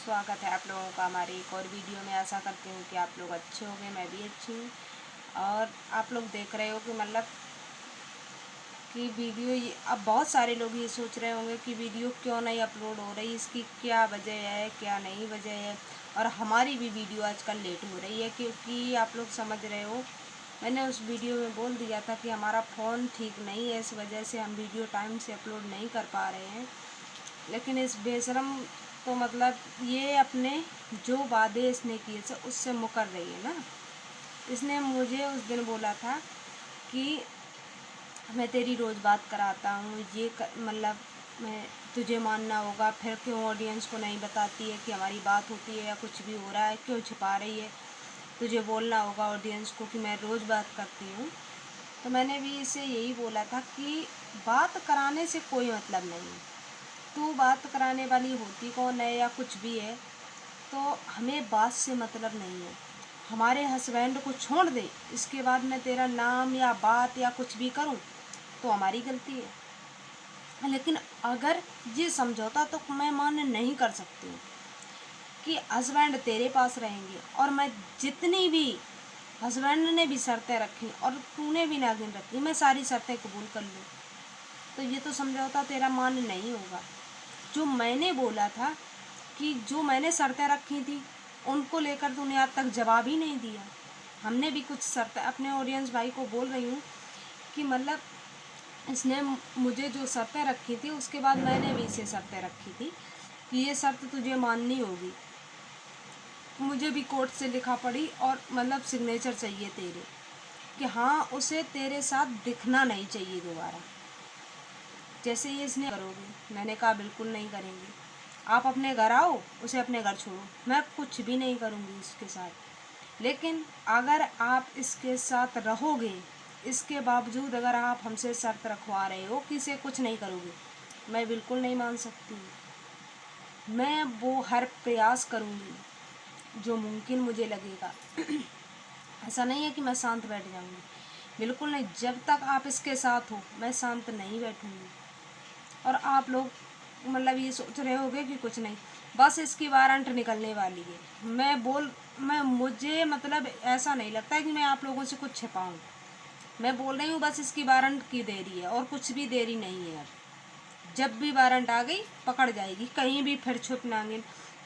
स्वागत है आप लोगों का हमारे एक और वीडियो में। आशा करती हूँ कि आप लोग अच्छे होंगे, मैं भी अच्छी हूँ। और आप लोग देख रहे हो कि मतलब कि वीडियो ये अब बहुत सारे लोग ये सोच रहे होंगे कि वीडियो क्यों नहीं अपलोड हो रही, इसकी क्या वजह है, क्या नहीं वजह है। और हमारी भी वीडियो आजकल लेट हो रही है क्योंकि आप लोग समझ रहे हो, मैंने उस वीडियो में बोल दिया था कि हमारा फ़ोन ठीक नहीं है, इस वजह से हम वीडियो टाइम से अपलोड नहीं कर पा रहे हैं। लेकिन इस बेशरम तो मतलब ये अपने जो वादे इसने किए थे उससे मुकर रही है ना। इसने मुझे उस दिन बोला था कि मैं तेरी रोज़ बात कराता हूँ, मतलब मैं तुझे मानना होगा। फिर क्यों ऑडियंस को नहीं बताती है कि हमारी बात होती है या कुछ भी हो रहा है, क्यों छिपा रही है। तुझे बोलना होगा ऑडियंस को कि मैं रोज़ बात करती हूँ। तो मैंने भी इसे यही बोला था कि बात कराने से कोई मतलब नहीं है। तू बात कराने वाली होती कौन है या कुछ भी है, तो हमें बात से मतलब नहीं है। हमारे हस्बैंड को छोड़ दे, इसके बाद मैं तेरा नाम या बात या कुछ भी करूं तो हमारी गलती है। लेकिन अगर ये समझौता तो मैं मान्य नहीं कर सकती हूँ कि हस्बैंड तेरे पास रहेंगे और मैं जितनी भी हस्बैंड ने भी शर्तें रखी और तूने भी नागिन रखी, मैं सारी शर्तें कबूल कर लूँ, तो ये तो समझौता तेरा मान्य नहीं होगा। जो मैंने बोला था कि जो मैंने शर्तें रखी थी उनको लेकर तूने आज तक जवाब ही नहीं दिया। हमने भी कुछ शर्तें अपने ऑडियंस भाई को बोल रही हूँ कि मतलब इसने मुझे जो शर्तें रखी थी उसके बाद मैंने भी इसे शर्तें रखी थी कि ये शर्त तुझे माननी होगी। मुझे भी कोर्ट से लिखा पड़ी और मतलब सिग्नेचर चाहिए तेरे कि हाँ, उसे तेरे साथ दिखना नहीं चाहिए दोबारा। जैसे ये इसने करोगे, मैंने कहा बिल्कुल नहीं करेंगे। आप अपने घर आओ, उसे अपने घर छोड़ो, मैं कुछ भी नहीं करूँगी इसके साथ। लेकिन अगर आप इसके साथ रहोगे, इसके बावजूद अगर आप हमसे शर्त रखवा रहे हो कि इसे कुछ नहीं करोगे, मैं बिल्कुल नहीं मान सकती। मैं वो हर प्रयास करूँगी जो मुमकिन मुझे लगेगा। ऐसा नहीं है कि मैं शांत बैठ जाऊँगी, बिल्कुल नहीं। जब तक आप इसके साथ हो मैं शांत नहीं बैठूँगी। और आप लोग मतलब ये सोच रहे होगे कि कुछ नहीं, बस इसकी वारंट निकलने वाली है। मैं मुझे मतलब ऐसा नहीं लगता है कि मैं आप लोगों से कुछ छिपाऊं। मैं बोल रही हूँ बस इसकी वारंट की देरी है और कुछ भी देरी नहीं है। अब जब भी वारंट आ गई पकड़ जाएगी, कहीं भी फिर छुप नांगे।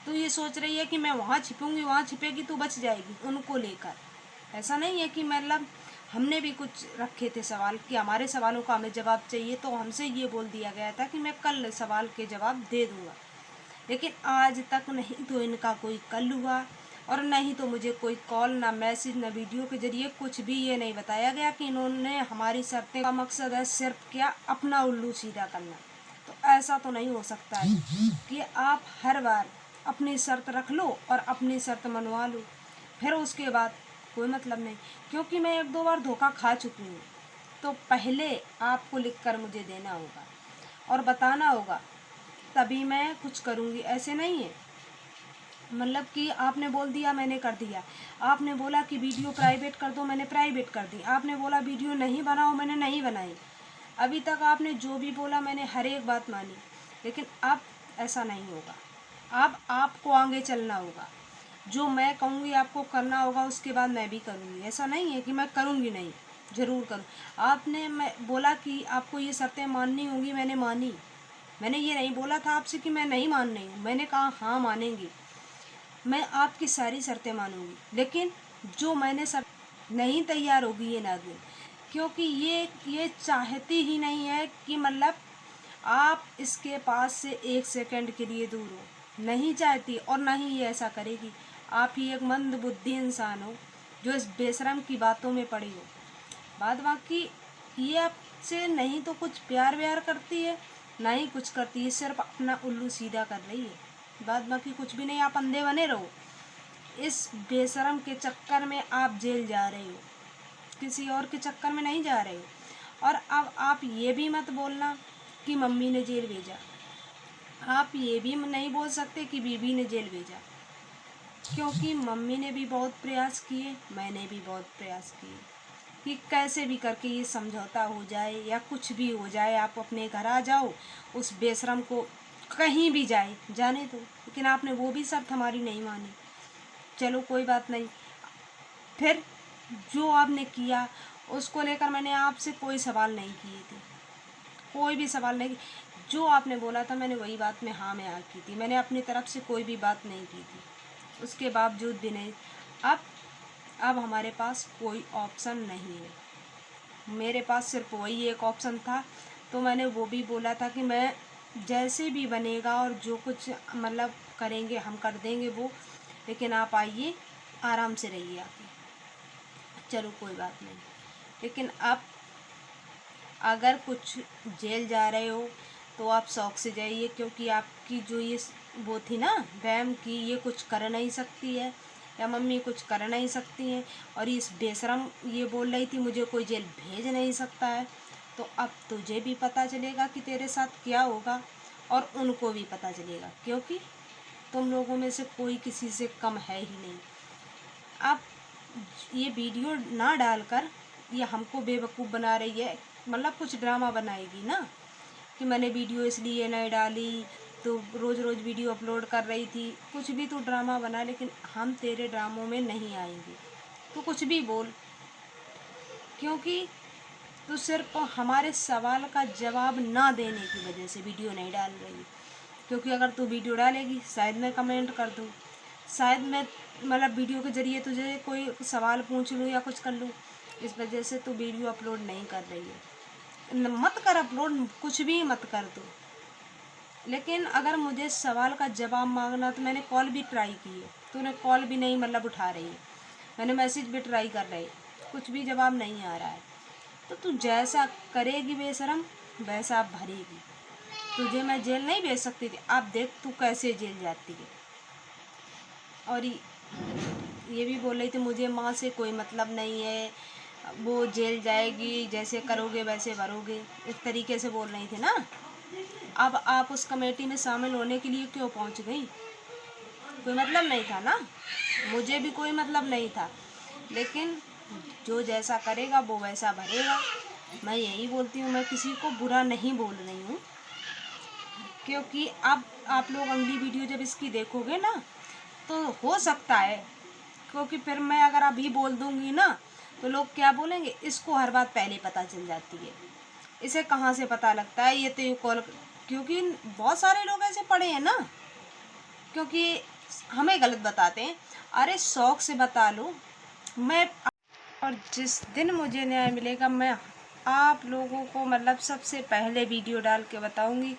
तो ये सोच रही है कि मैं वहाँ छिपूंगी, वहाँ छिपेगी तो बच जाएगी उनको लेकर। ऐसा नहीं है कि मतलब हमने भी कुछ रखे थे सवाल कि हमारे सवालों का हमें जवाब चाहिए, तो हमसे ये बोल दिया गया था कि मैं कल सवाल के जवाब दे दूँगा। लेकिन आज तक नहीं तो इनका कोई कल हुआ और नहीं तो मुझे कोई कॉल, ना मैसेज, ना वीडियो के ज़रिए कुछ भी ये नहीं बताया गया कि इन्होंने हमारी शर्तें का मकसद है सिर्फ क्या, अपना उल्लू सीधा करना। तो ऐसा तो नहीं हो सकता है कि आप हर बार अपनी शर्त रख लो और अपनी शर्त मनवा लो, फिर उसके बाद कोई मतलब नहीं। क्योंकि मैं एक दो बार धोखा खा चुकी हूँ, तो पहले आपको लिख कर मुझे देना होगा और बताना होगा, तभी मैं कुछ करूँगी। ऐसे नहीं है मतलब कि आपने बोल दिया मैंने कर दिया। आपने बोला कि वीडियो प्राइवेट कर दो, मैंने प्राइवेट कर दी। आपने बोला वीडियो नहीं बनाओ, मैंने नहीं बनाई। अभी तक आपने जो भी बोला मैंने हर एक बात मानी। लेकिन अब ऐसा नहीं होगा। अब आपको आगे चलना होगा। जो मैं कहूँगी आपको करना होगा, उसके बाद मैं भी करूँगी। ऐसा नहीं है कि मैं करूँगी नहीं, ज़रूर करूँ। आपने मैं बोला कि आपको ये शर्तें माननी होंगी, मैंने मानी। मैंने ये नहीं बोला था आपसे कि मैं नहीं मान रही हूँ, मैंने कहा हाँ मानेंगी। मैं आपकी सारी शर्तें मानूंगी, लेकिन जो मैंने शर्त नहीं तैयार होगी ये नागिन, क्योंकि ये चाहती ही नहीं है कि मतलब आप इसके पास से एक सेकंड के लिए दूर हो। नहीं चाहती और ना ही ये ऐसा करेगी। आप ही एक मंद बुद्धि इंसान हो जो इस बेशरम की बातों में पड़ी हो। बाद बाकी ये आपसे नहीं तो कुछ प्यार व्यार करती है, ना ही कुछ करती है, सिर्फ अपना उल्लू सीधा कर रही है। बाद बाकी कुछ भी नहीं। आप अंधे बने रहो। इस बेशरम के चक्कर में आप जेल जा रहे हो, किसी और के चक्कर में नहीं जा रहे हो। और अब आप ये भी मत बोलना कि मम्मी ने जेल भेजा। आप ये भी नहीं बोल सकते कि बीबी ने जेल भेजा, क्योंकि मम्मी ने भी बहुत प्रयास किए, मैंने भी बहुत प्रयास किए कि कैसे भी करके ये समझौता हो जाए या कुछ भी हो जाए, आप अपने घर आ जाओ। उस बेशरम को कहीं भी जाए, जाने दो, लेकिन आपने वो भी शर्त हमारी नहीं मानी। चलो कोई बात नहीं। फिर जो आपने किया उसको लेकर मैंने आपसे कोई सवाल नहीं किए थे, कोई भी सवाल नहीं। जो आपने बोला था मैंने वही बात में हाँ में हाँ की थी, मैंने अपनी तरफ से कोई भी बात नहीं की थी। उसके बावजूद भी नहीं। अब हमारे पास कोई ऑप्शन नहीं है, मेरे पास सिर्फ वही एक ऑप्शन था। तो मैंने वो भी बोला था कि मैं जैसे भी बनेगा और जो कुछ मतलब करेंगे हम कर देंगे वो, लेकिन आप आइए आराम से रहिए आके। चलो कोई बात नहीं। लेकिन आप अगर कुछ जेल जा रहे हो तो आप शौक से जाइए, क्योंकि आपकी जो ये वो थी ना वहम की ये कुछ कर नहीं सकती है या मम्मी कुछ कर नहीं सकती हैं, और इस बेशरम ये बोल रही थी मुझे कोई जेल भेज नहीं सकता है। तो अब तुझे भी पता चलेगा कि तेरे साथ क्या होगा और उनको भी पता चलेगा, क्योंकि तुम लोगों में से कोई किसी से कम है ही नहीं। अब ये वीडियो ना डालकर ये हमको बेवकूफ़ बना रही है, मतलब कुछ ड्रामा बनाएगी ना कि मैंने वीडियो इसलिए नहीं डाली, तो रोज़ रोज़ वीडियो अपलोड कर रही थी। कुछ भी तो ड्रामा बना, लेकिन हम तेरे ड्रामों में नहीं आएंगे। तो कुछ भी बोल, क्योंकि तो सिर्फ हमारे सवाल का जवाब ना देने की वजह से वीडियो नहीं डाल रही। क्योंकि अगर तू वीडियो डालेगी शायद मैं कमेंट कर दूँ, शायद मैं मतलब वीडियो के ज़रिए तुझे कोई सवाल पूछ लूँ या कुछ कर लूँ, इस वजह से तू वीडियो अपलोड नहीं कर रही है। मत कर अपलोड, कुछ भी मत कर दो। लेकिन अगर मुझे सवाल का जवाब मांगना तो मैंने कॉल भी ट्राई की है, तूने कॉल भी नहीं मतलब उठा रही है। मैंने मैसेज भी ट्राई कर रही, कुछ भी जवाब नहीं आ रहा है। तो तू जैसा करेगी बेशरम वैसा आप भरेगी। तुझे मैं जेल नहीं भेज सकती थी, आप देख तू कैसे जेल जाती है। और ये भी बोल रही थी मुझे माँ से कोई मतलब नहीं है, वो जेल जाएगी, जैसे करोगे वैसे भरोगे, इस तरीके से बोल रही थी ना। अब आप उस कमेटी में शामिल होने के लिए क्यों पहुंच गई? कोई मतलब नहीं था ना, मुझे भी कोई मतलब नहीं था। लेकिन जो जैसा करेगा वो वैसा भरेगा। मैं यही बोलती हूँ, मैं किसी को बुरा नहीं बोल रही हूँ, क्योंकि अब आप लोग अगली वीडियो जब इसकी देखोगे ना तो हो सकता है, क्योंकि फिर मैं अगर अभी बोल दूँगी ना तो लोग क्या बोलेंगे, इसको हर बात पहले पता चल जाती है, इसे कहाँ से पता लगता है, ये तो ये कॉल। क्योंकि बहुत सारे लोग ऐसे पढ़े हैं ना, क्योंकि हमें गलत बताते हैं। अरे शौक से बता लो मैं, और जिस दिन मुझे न्याय मिलेगा मैं आप लोगों को मतलब सबसे पहले वीडियो डाल के बताऊंगी,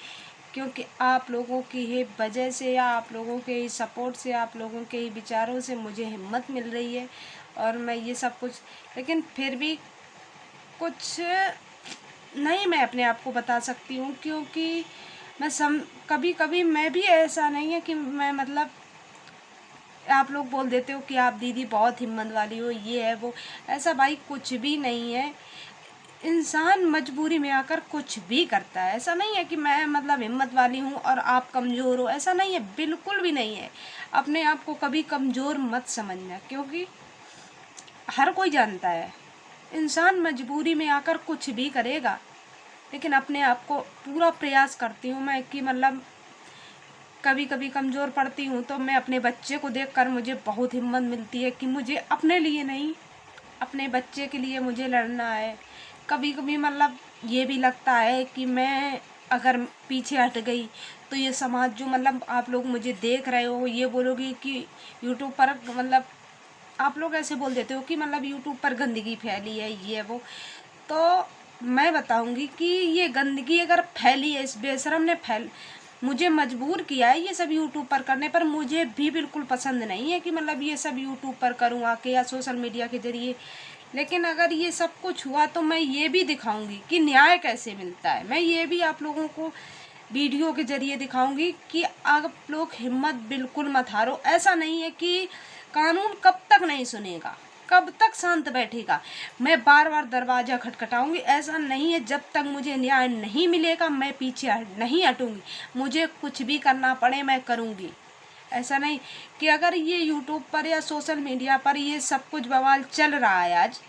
क्योंकि आप लोगों की ही वजह से या आप लोगों के ही सपोर्ट से, आप लोगों के ही विचारों से मुझे हिम्मत मिल रही है और मैं ये सब कुछ। लेकिन फिर भी कुछ नहीं मैं अपने आप को बता सकती हूँ, क्योंकि मैं कभी कभी मैं भी ऐसा नहीं है कि मैं मतलब आप लोग बोल देते हो कि आप दीदी बहुत हिम्मत वाली हो, ये है वो, ऐसा भाई कुछ भी नहीं है। इंसान मजबूरी में आकर कुछ भी करता है, ऐसा नहीं है कि मैं मतलब हिम्मत वाली हूँ और आप कमज़ोर हो, ऐसा नहीं है, बिल्कुल भी नहीं है। अपने आप को कभी कमज़ोर मत समझना, क्योंकि हर कोई जानता है इंसान मजबूरी में आकर कुछ भी करेगा। लेकिन अपने आप को पूरा प्रयास करती हूँ मैं कि मतलब कभी कभी कमज़ोर पड़ती हूँ तो मैं अपने बच्चे को देखकर मुझे बहुत हिम्मत मिलती है कि मुझे अपने लिए नहीं, अपने बच्चे के लिए मुझे लड़ना है। कभी कभी मतलब ये भी लगता है कि मैं अगर पीछे हट गई तो ये समाज जो मतलब आप लोग मुझे देख रहे हो ये बोलोगे कि यूट्यूब पर मतलब आप लोग ऐसे बोल देते हो कि मतलब यूट्यूब पर गंदगी फैली है, ये वो। तो मैं बताऊंगी कि ये गंदगी अगर फैली है, इस बेशरम ने मुझे मजबूर किया है ये सब यूट्यूब पर करने पर। मुझे भी बिल्कुल पसंद नहीं है कि मतलब ये सब यूट्यूब पर करूँ आके या सोशल मीडिया के ज़रिए। लेकिन अगर ये सब कुछ हुआ तो मैं ये भी दिखाऊंगी कि न्याय कैसे मिलता है। मैं ये भी आप लोगों को वीडियो के ज़रिए दिखाऊंगी कि आप लोग हिम्मत बिल्कुल मत हारो। ऐसा नहीं है कि कानून कब तक नहीं सुनेगा, कब तक शांत बैठेगा, मैं बार बार दरवाज़ा खटखटाऊंगी, ऐसा नहीं है। जब तक मुझे न्याय नहीं मिलेगा मैं पीछे नहीं हटूंगी, मुझे कुछ भी करना पड़े मैं करूंगी। ऐसा नहीं कि अगर ये यूट्यूब पर या सोशल मीडिया पर ये सब कुछ बवाल चल रहा है आज,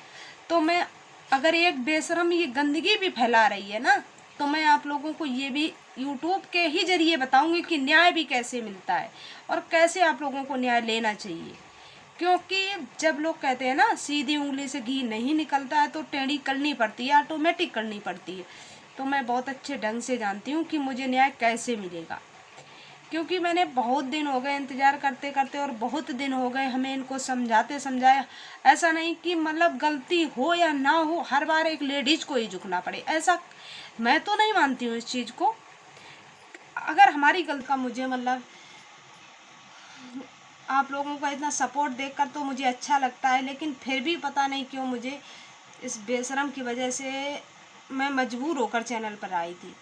तो मैं अगर एक बेशरम ये गंदगी भी फैला रही है ना, तो मैं आप लोगों को ये भी यूट्यूब के ही ज़रिए बताऊंगी कि न्याय भी कैसे मिलता है और कैसे आप लोगों को न्याय लेना चाहिए। क्योंकि जब लोग कहते हैं ना सीधी उंगली से घी नहीं निकलता है, तो टेढ़ी करनी पड़ती है, ऑटोमेटिक करनी पड़ती है। तो मैं बहुत अच्छे ढंग से जानती हूँ कि मुझे न्याय कैसे मिलेगा, क्योंकि मैंने बहुत दिन हो गए इंतज़ार करते करते, और बहुत दिन हो गए हमें इनको समझाते समझाया। ऐसा नहीं कि मतलब गलती हो या ना हो हर बार एक लेडीज़ को ही झुकना पड़े, ऐसा मैं तो नहीं मानती हूँ इस चीज़ को। अगर हमारी गलती का मुझे मतलब आप लोगों का इतना सपोर्ट देखकर तो मुझे अच्छा लगता है, लेकिन फिर भी पता नहीं क्यों मुझे इस बेशरम की वजह से मैं मजबूर होकर चैनल पर आई थी।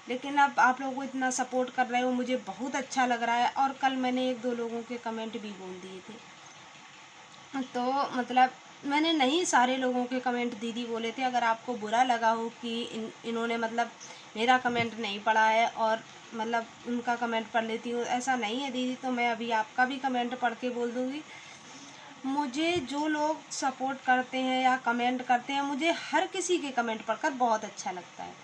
लेकिन अब आप लोगों को इतना सपोर्ट कर रहे हो, मुझे बहुत अच्छा लग रहा है। और कल मैंने 1-2 लोगों के कमेंट भी बोल दिए थे, तो मतलब मैंने नहीं सारे लोगों के कमेंट दीदी बोले थे। अगर आपको बुरा लगा हो कि इन्होंने मतलब मेरा कमेंट नहीं पढ़ा है और मतलब उनका कमेंट पढ़ लेती हूँ, ऐसा नहीं है दीदी। तो मैं अभी आपका भी कमेंट पढ़ के बोल दूँगी। मुझे जो लोग सपोर्ट करते हैं या कमेंट करते हैं, मुझे हर किसी के कमेंट पढ़कर बहुत अच्छा लगता है,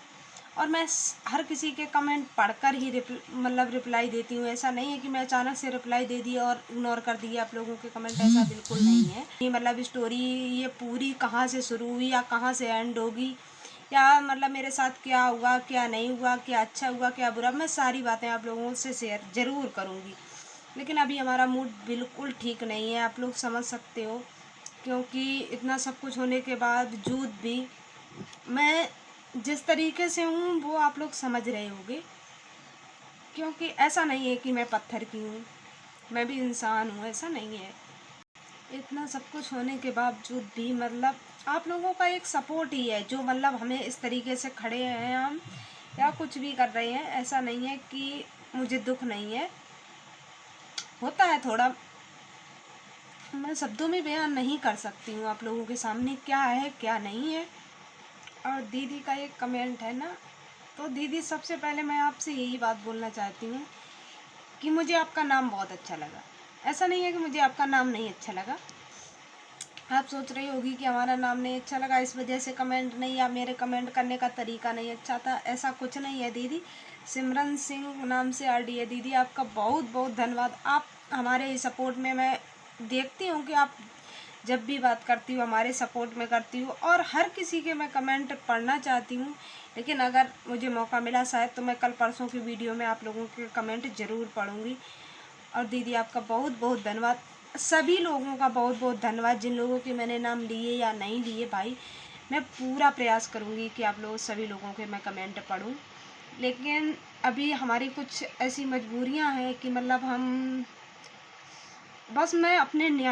और मैं हर किसी के कमेंट पढ़कर ही रिप्लाई देती हूँ। ऐसा नहीं है कि मैं अचानक से रिप्लाई दे दिया और इग्नोर कर दिया आप लोगों के कमेंट, ऐसा बिल्कुल नहीं है। ये मतलब स्टोरी ये पूरी कहाँ से शुरू हुई या कहाँ से एंड होगी, या मतलब मेरे साथ क्या हुआ क्या नहीं हुआ, क्या अच्छा हुआ क्या बुरा, मैं सारी बातें आप लोगों से शेयर ज़रूर करूँगी। लेकिन अभी हमारा मूड बिल्कुल ठीक नहीं है, आप लोग समझ सकते हो। क्योंकि इतना सब कुछ होने के बावजूद भी मैं जिस तरीके से हूँ वो आप लोग समझ रहे होंगे। क्योंकि ऐसा नहीं है कि मैं पत्थर की हूँ, मैं भी इंसान हूँ, ऐसा नहीं है। इतना सब कुछ होने के बावजूद भी मतलब आप लोगों का एक सपोर्ट ही है जो मतलब हमें इस तरीके से खड़े हैं हम, या कुछ भी कर रहे हैं। ऐसा नहीं है कि मुझे दुख नहीं है, होता है थोड़ा, मैं शब्दों में बयान नहीं कर सकती हूँ आप लोगों के सामने क्या है क्या नहीं है। और दीदी का एक कमेंट है ना, तो दीदी सबसे पहले मैं आपसे यही बात बोलना चाहती हूँ कि मुझे आपका नाम बहुत अच्छा लगा। ऐसा नहीं है कि मुझे आपका नाम नहीं अच्छा लगा। आप सोच रही होगी कि हमारा नाम नहीं अच्छा लगा इस वजह से कमेंट नहीं, या मेरे कमेंट करने का तरीका नहीं अच्छा था, ऐसा कुछ नहीं है दीदी। सिमरन सिंह नाम से आईडी है दीदी, आपका बहुत बहुत धन्यवाद। आप हमारे सपोर्ट में, मैं देखती हूँ कि आप जब भी बात करती हूँ हमारे सपोर्ट में करती हूँ, और हर किसी के मैं कमेंट पढ़ना चाहती हूँ। लेकिन अगर मुझे मौका मिला शायद तो मैं कल परसों की वीडियो में आप लोगों के कमेंट ज़रूर पढ़ूँगी। और दीदी आपका बहुत बहुत धन्यवाद, सभी लोगों का बहुत बहुत धन्यवाद, जिन लोगों के मैंने नाम लिए या नहीं लिए भाई। मैं पूरा प्रयास करूँगी कि आप लोग सभी लोगों के मैं कमेंट पढूँ। लेकिन अभी हमारी कुछ ऐसी मजबूरियाँ हैं कि मतलब हम बस मैं अपने न्याय